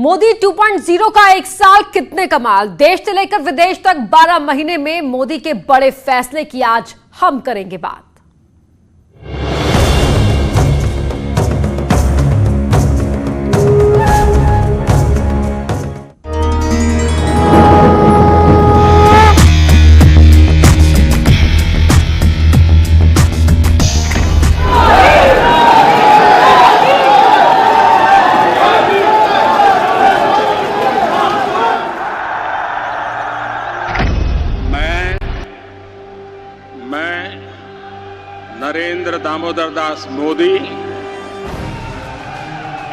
मोदी 2.0 का एक साल कितने कमाल। देश से लेकर विदेश तक 12 महीने में मोदी के बड़े फैसले की आज हम करेंगे बात। नरेंद्र दामोदर दास मोदी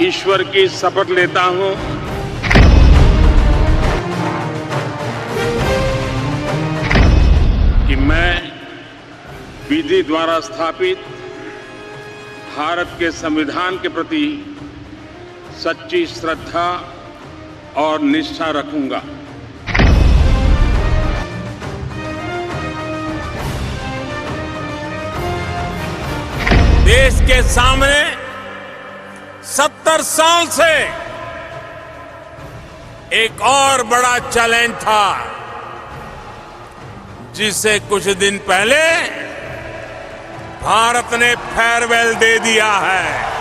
ईश्वर की शपथ लेता हूं कि मैं विधि द्वारा स्थापित भारत के संविधान के प्रति सच्ची श्रद्धा और निष्ठा रखूंगा। देश के सामने 70 साल से एक और बड़ा चैलेंज था, जिसे कुछ दिन पहले भारत ने फेयरवेल दे दिया है।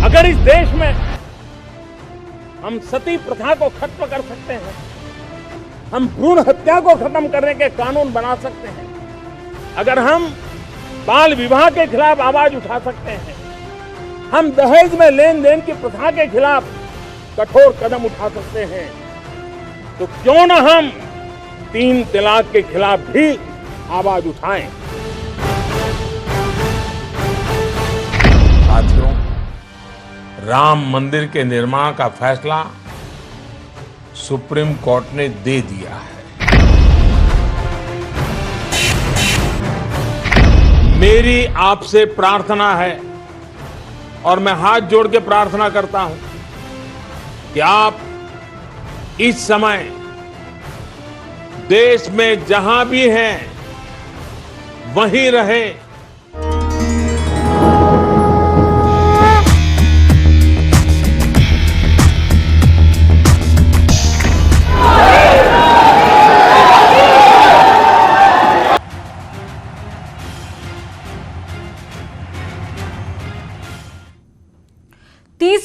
अगर इस देश में हम सती प्रथा को खत्म कर सकते हैं, हम भ्रूण हत्या को खत्म करने के कानून बना सकते हैं, अगर हम बाल विवाह के खिलाफ आवाज उठा सकते हैं, हम दहेज में लेन देन की प्रथा के खिलाफ कठोर कदम उठा सकते हैं, तो क्यों न हम 3 तलाक के खिलाफ भी आवाज उठाएं। साथियों, राम मंदिर के निर्माण का फैसला सुप्रीम कोर्ट ने दे दिया है। मेरी आपसे प्रार्थना है और मैं हाथ जोड़ के प्रार्थना करता हूं कि आप इस समय देश में जहां भी हैं वहीं रहें।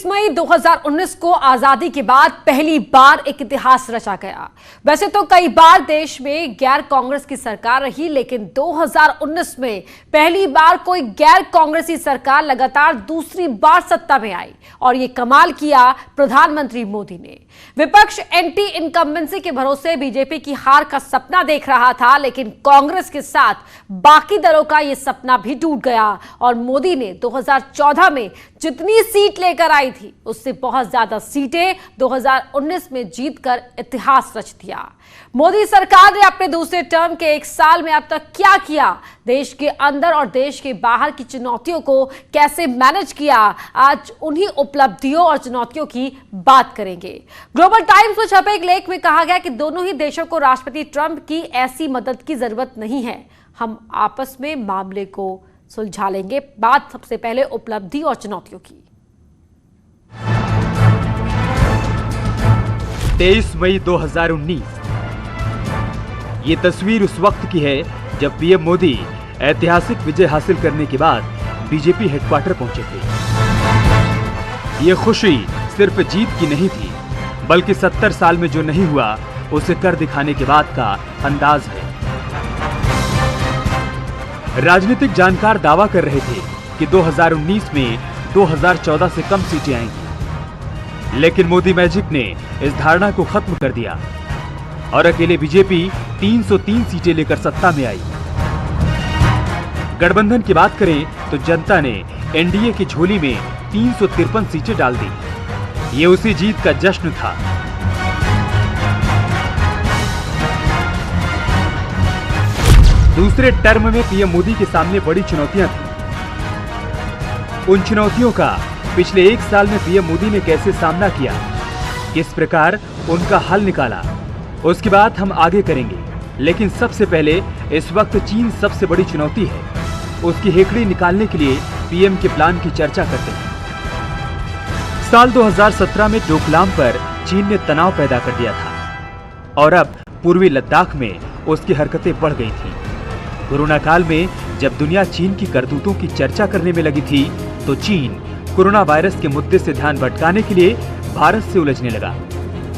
मई 2019 को आजादी के बाद पहली बार एक इतिहास रचा गया। वैसे तो कई बार देश में गैर कांग्रेस की सरकार रही, लेकिन 2019 में पहली बार कोई गैर कांग्रेसी सरकार लगातार दूसरी बार सत्ता में आई और ये कमाल किया प्रधानमंत्री मोदी ने। विपक्ष एंटी इनकम्बेंसी के भरोसे बीजेपी की हार का सपना देख रहा था, लेकिन कांग्रेस के साथ बाकी दलों का यह सपना भी टूट गया और मोदी ने 2014 में जितनी सीट लेकर आई थी उससे बहुत ज्यादा सीटें 2019 में जीतकर इतिहास रच दिया। मोदी सरकार ने अपने दूसरे टर्म के एक साल में अब तक क्या किया, देश के अंदर और देश के बाहर की चुनौतियों को कैसे मैनेज किया, आज उन्हीं उपलब्धियों और चुनौतियों की बात करेंगे। ग्लोबल टाइम्स में छपे एक लेख में कहा गया कि दोनों ही देशों को राष्ट्रपति ट्रंप की ऐसी मदद की जरूरत नहीं है, हम आपस में मामले को सुलझा लेंगे। बात सबसे पहले उपलब्धि और चुनौतियों की। 23 मई 2019 ये तस्वीर उस वक्त की है जब पीएम मोदी ऐतिहासिक विजय हासिल करने के बाद बीजेपी हेडक्वार्टर पहुंचे थे। ये खुशी सिर्फ जीत की नहीं थी, बल्कि 70 साल में जो नहीं हुआ उसे कर दिखाने के बाद का अंदाज है। राजनीतिक जानकार दावा कर रहे थे कि 2019 में 2014 से कम सीटें आएंगी, लेकिन मोदी मैजिक ने इस धारणा को खत्म कर दिया और अकेले बीजेपी 303 सीटें लेकर सत्ता में आई। गठबंधन की बात करें तो जनता ने एनडीए की झोली में 353 सीटें डाल दी। ये उसी जीत का जश्न था। दूसरे टर्म में पीएम मोदी के सामने बड़ी चुनौतियां थी। उन चुनौतियों का पिछले 1 साल में पीएम मोदी ने कैसे सामना किया, किस प्रकार उनका हल निकाला, उसकी बात हम आगे करेंगे। लेकिन सबसे पहले इस वक्त चीन सबसे बड़ी चुनौती है, उसकी हेकड़ी निकालने के लिए पीएम के प्लान की चर्चा करते हैं। साल 2017 में डोकलाम पर चीन ने तनाव पैदा कर दिया था और अब पूर्वी लद्दाख में उसकी हरकतें बढ़ गई थीं। कोरोना काल में जब दुनिया चीन की करतूतों की चर्चा करने में लगी थी, तो चीन कोरोना वायरस के मुद्दे से ध्यान भटकाने के लिए भारत से उलझने लगा।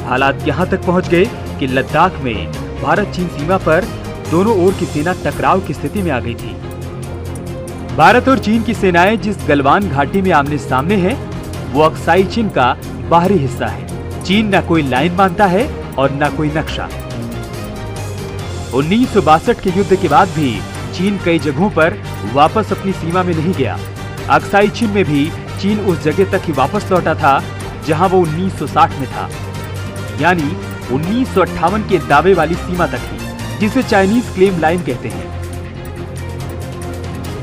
हालात यहाँ तक पहुँच गए कि लद्दाख में भारत चीन सीमा पर दोनों ओर की सेना टकराव की स्थिति में आ गई थी। भारत और चीन की सेनाएं जिस गलवान घाटी में आमने सामने हैं, वो अक्साई चीन का बाहरी हिस्सा है। चीन न कोई लाइन मानता है और न कोई नक्शा। 1962 के युद्ध के बाद भी चीन कई जगहों पर वापस अपनी सीमा में नहीं गया। अक्साई चीन में भी चीन उस जगह तक ही वापस लौटा था जहां वो 1960 में था, यानी 1958 के दावे वाली सीमा तक ही, जिसे चाइनीज क्लेम लाइन कहते हैं।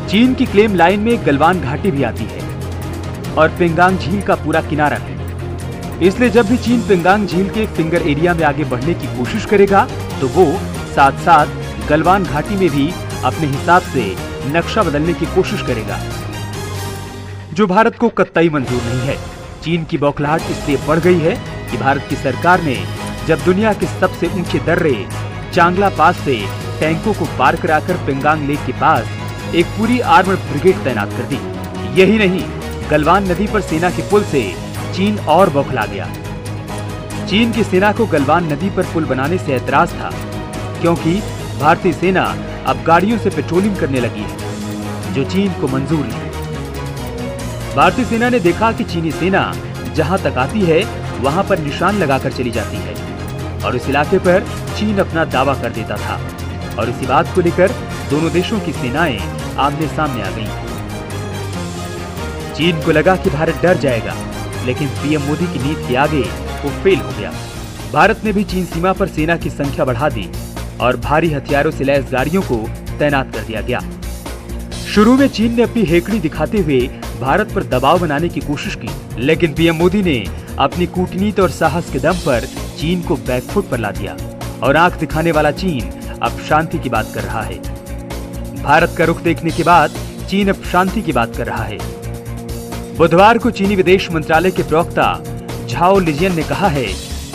चीन की क्लेम लाइन में गलवान घाटी भी आती है और पेंगांग झील का पूरा किनारा है। इसलिए जब भी चीन पेंगांग झील के फिंगर एरिया में आगे बढ़ने की कोशिश करेगा, तो वो साथ साथ गलवान घाटी में भी अपने हिसाब से नक्शा बदलने की कोशिश करेगा, जो भारत को कतई मंजूर नहीं है। चीन की बौखलाहट इसलिए बढ़ गई है कि भारत की सरकार ने जब दुनिया के सबसे ऊंचे दर्रे चांगला पास से टैंकों को पार कराकर पेंगांग लेक के पास एक पूरी आर्मर्ड ब्रिगेड तैनात कर दी। यही नहीं, गलवान नदी पर सेना के पुल से चीन और बौखला गया। चीन की सेना को गलवान नदी पर पुल बनाने से ऐतराज था, क्योंकि भारतीय सेना अब गाड़ियों से पेट्रोलिंग करने लगी है, जो चीन को मंजूर नहीं। भारतीय सेना ने देखा कि चीनी सेना जहां तक आती है वहां पर निशान लगाकर चली जाती है और इस इलाके पर चीन अपना दावा कर देता था, और इसी बात को लेकर दोनों देशों की सेनाएं आमने सामने आ गईं। चीन को लगा कि भारत डर जाएगा, लेकिन पीएम मोदी की नीति के आगे वो फेल हो गया। भारत ने भी चीन सीमा पर सेना की संख्या बढ़ा दी और भारी हथियारों से लैस गाड़ियों को तैनात कर दिया गया। शुरू में चीन ने अपनी हेकड़ी दिखाते हुए भारत पर दबाव बनाने की कोशिश की, लेकिन पीएम मोदी ने अपनी कूटनीति और साहस के दम पर चीन को बैकफुट पर ला दिया और आंख दिखाने वाला चीन अब शांति की बात कर रहा है। भारत का रुख देखने के बाद चीन अब शांति की बात कर रहा है। बुधवार को चीनी विदेश मंत्रालय के प्रवक्ता झाओ लिजियन ने कहा है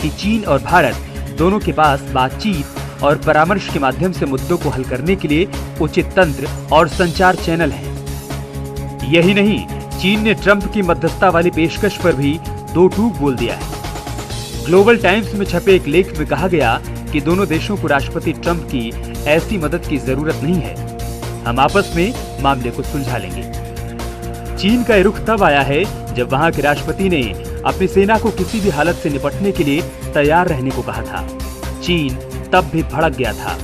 कि चीन और भारत दोनों के पास बातचीत और परामर्श के माध्यम से मुद्दों को हल करने के लिए उचित तंत्र और संचार चैनल हैं। यही नहीं, चीन ने ट्रंप की मध्यस्थता वाली पेशकश पर भी दो टूक बोल दिया है। ग्लोबल टाइम्स में छपे एक लेख में कहा गया कि दोनों देशों को राष्ट्रपति ट्रंप की ऐसी मदद की जरूरत नहीं है, हम आपस में मामले को सुलझा लेंगे। चीन का रुख तब आया है जब वहां के राष्ट्रपति ने अपनी सेना को किसी भी हालत से निपटने के लिए तैयार रहने को कहा था। चीन तब भी भड़क गया था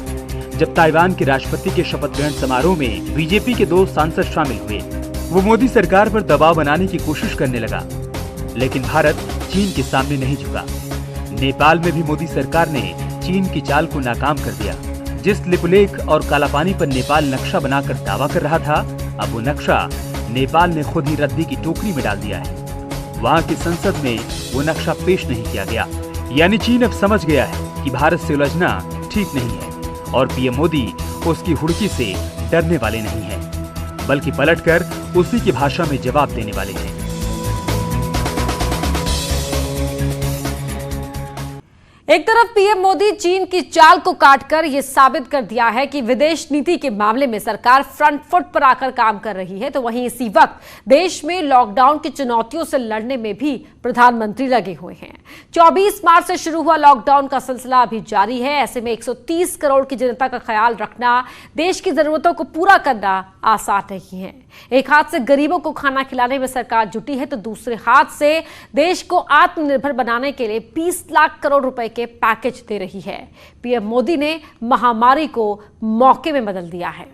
जब ताइवान के राष्ट्रपति के शपथ ग्रहण समारोह में बीजेपी के 2 सांसद शामिल हुए। वो मोदी सरकार पर दबाव बनाने की कोशिश करने लगा, लेकिन भारत चीन के सामने नहीं झुका। नेपाल में भी मोदी सरकार ने चीन की चाल को नाकाम कर दिया। जिस लिपुलेख और कालापानी पर नेपाल नक्शा बनाकर दावा कर रहा था, अब वो नक्शा नेपाल ने खुद ही रद्दी की टोकरी में डाल दिया है। वहां की संसद में वो नक्शा पेश नहीं किया गया। यानी चीन अब समझ गया है कि भारत से उलझना ठीक नहीं है और पीएम मोदी उसकी हुड़की से डरने वाले नहीं हैं, बल्कि पलटकर उसी की भाषा में जवाब देने वाले हैं। एक तरफ पीएम मोदी चीन की चाल को काटकर यह साबित कर दिया है कि विदेश नीति के मामले में सरकार फ्रंट फुट पर आकर काम कर रही है, तो वहीं इसी वक्त देश में लॉकडाउन की चुनौतियों से लड़ने में भी प्रधानमंत्री लगे हुए हैं। 24 मार्च से शुरू हुआ लॉकडाउन का सिलसिला अभी जारी है। ऐसे में 130 करोड़ की जनता का ख्याल रखना, देश की जरूरतों को पूरा करना आसान नहीं है। एक हाथ से गरीबों को खाना खिलाने में सरकार जुटी है, तो दूसरे हाथ से देश को आत्मनिर्भर बनाने के लिए 20 लाख करोड़ रुपए के पैकेज दे रही है। पीएम मोदी ने महामारी को मौके में बदल दिया है।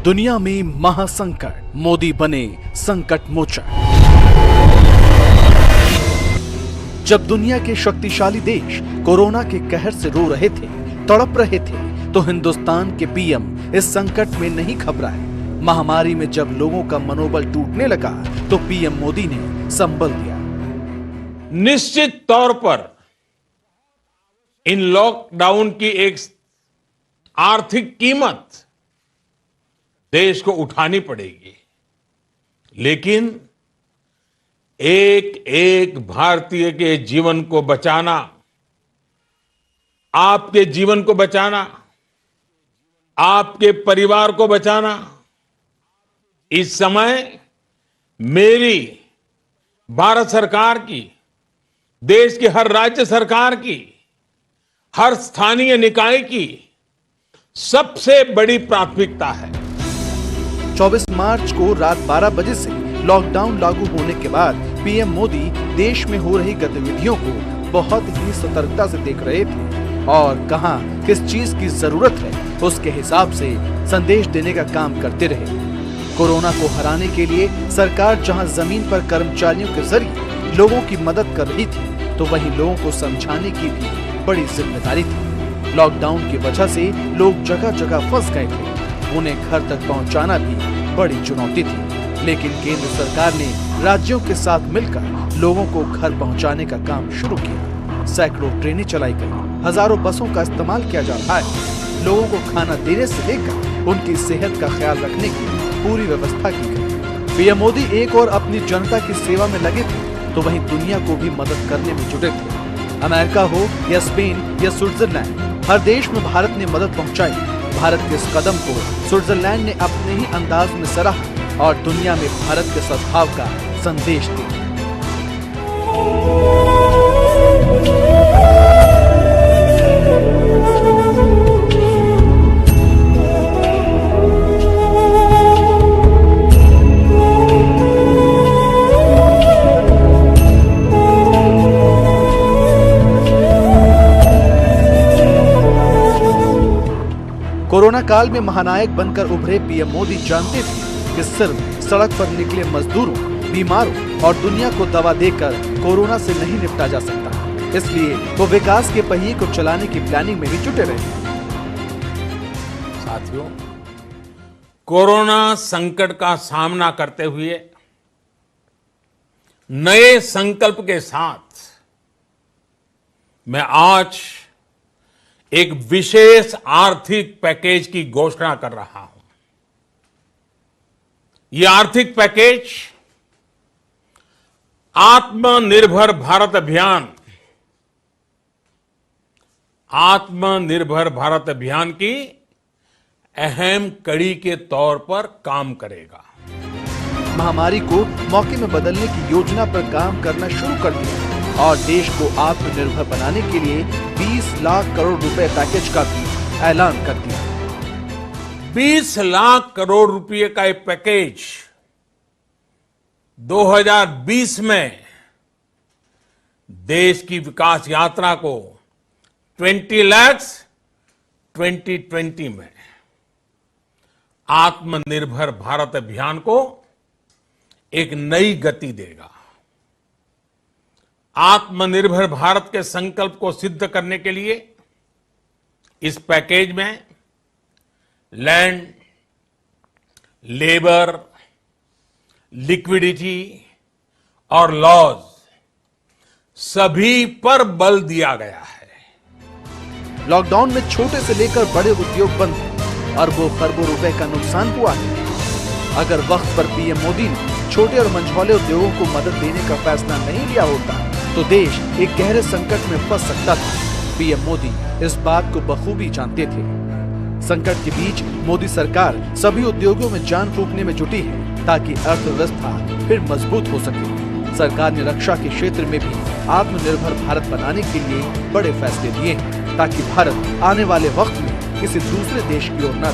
दुनिया में महासंकट, मोदी बने संकट मोचक। जब दुनिया के शक्तिशाली देश कोरोना के कहर से रो रहे थे, तड़प रहे थे, तो हिंदुस्तान के पीएम इस संकट में नहीं घबराए। महामारी में जब लोगों का मनोबल टूटने लगा तो पीएम मोदी ने संबल दिया। निश्चित तौर पर इन लॉकडाउन की एक आर्थिक कीमत देश को उठानी पड़ेगी, लेकिन एक एक भारतीय के जीवन को बचाना, आपके जीवन को बचाना, आपके परिवार को बचाना, इस समय मेरी, भारत सरकार की, देश की हर राज्य सरकार की, हर स्थानीय निकाय की सबसे बड़ी प्राथमिकता है। 24 मार्च को रात 12 बजे से लॉकडाउन लागू होने के बाद पीएम मोदी देश में हो रही गतिविधियों को बहुत ही सतर्कता से देख रहे थे और कहां किस चीज की जरूरत है उसके हिसाब से संदेश देने का काम करते रहे। कोरोना को हराने के लिए सरकार जहां जमीन पर कर्मचारियों के जरिए लोगों की मदद कर रही थी, तो वहीं लोगों को समझाने की भी बड़ी जिम्मेदारी थी। लॉकडाउन की वजह से लोग जगह जगह फंस गए थे, उन्हें घर तक पहुंचाना भी बड़ी चुनौती थी, लेकिन केंद्र सरकार ने राज्यों के साथ मिलकर लोगों को घर पहुंचाने का काम शुरू किया। सैकड़ों ट्रेनें चलाई गई, हजारों बसों का इस्तेमाल किया जा रहा है। लोगों को खाना देने से लेकर उनकी सेहत का ख्याल रखने की पूरी व्यवस्था की गई। पीएम मोदी एक और अपनी जनता की सेवा में लगे थे, तो वहीं दुनिया को भी मदद करने में जुटे थे। अमेरिका हो या स्पेन या स्विट्जरलैंड, हर देश में भारत ने मदद पहुंचाई। भारत के इस कदम को स्विट्जरलैंड ने अपने ही अंदाज में सराहा और दुनिया में भारत के सद्भाव का संदेश दिया। कोरोना काल में महानायक बनकर उभरे पीएम मोदी जानते थे कि सिर्फ सड़क पर निकले मजदूरों, बीमारों और दुनिया को दवा देकर कोरोना से नहीं निपटा जा सकता। इसलिए वो विकास के पहिए को चलाने की प्लानिंग में भी जुटे रहे। साथियों, कोरोना संकट का सामना करते हुए नए संकल्प के साथ मैं आज एक विशेष आर्थिक पैकेज की घोषणा कर रहा हूं। यह आर्थिक पैकेज आत्मनिर्भर भारत अभियान, आत्मनिर्भर भारत अभियान की अहम कड़ी के तौर पर काम करेगा। महामारी को मौके में बदलने की योजना पर काम करना शुरू कर दिया और देश को आत्मनिर्भर बनाने के लिए 20 लाख करोड़ रुपए पैकेज का भी ऐलान कर दिया। 20 लाख करोड़ रुपए का एक पैकेज 2020 में देश की विकास यात्रा को 20 lakhs 2020 में आत्मनिर्भर भारत अभियान को एक नई गति देगा। आत्मनिर्भर भारत के संकल्प को सिद्ध करने के लिए इस पैकेज में लैंड, लेबर, लिक्विडिटी और लॉज सभी पर बल दिया गया है। लॉकडाउन में छोटे से लेकर बड़े उद्योग बंद हैं, अरबों खरबों रुपए का नुकसान हुआ है। अगर वक्त पर पीएम मोदी ने छोटे और मंझौले उद्योगों को मदद देने का फैसला नहीं लिया होता तो देश एक गहरे संकट में फंस सकता था। पीएम मोदी इस बात को बखूबी जानते थे। संकट के बीच मोदी सरकार सभी उद्योगों में जान फूंकने में जुटी है ताकि अर्थव्यवस्था फिर मजबूत हो सके। सरकार ने रक्षा के क्षेत्र में भी आत्मनिर्भर भारत बनाने के लिए बड़े फैसले लिए हैं ताकि भारत आने वाले वक्त में किसी दूसरे देश की ओर न